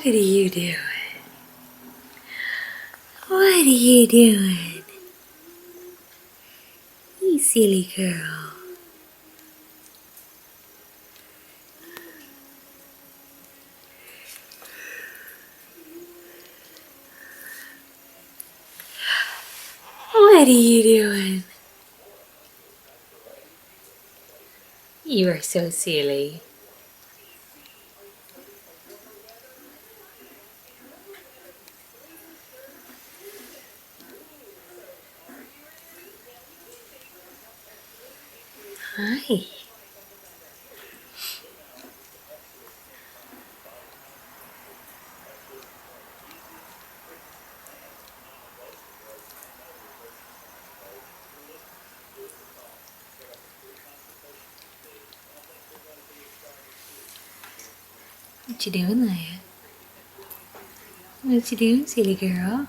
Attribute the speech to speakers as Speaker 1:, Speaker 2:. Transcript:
Speaker 1: What are you doing? What are you doing? You silly girl. What are you doing? You are so silly. Hi. What you doing there? What you doing, silly girl?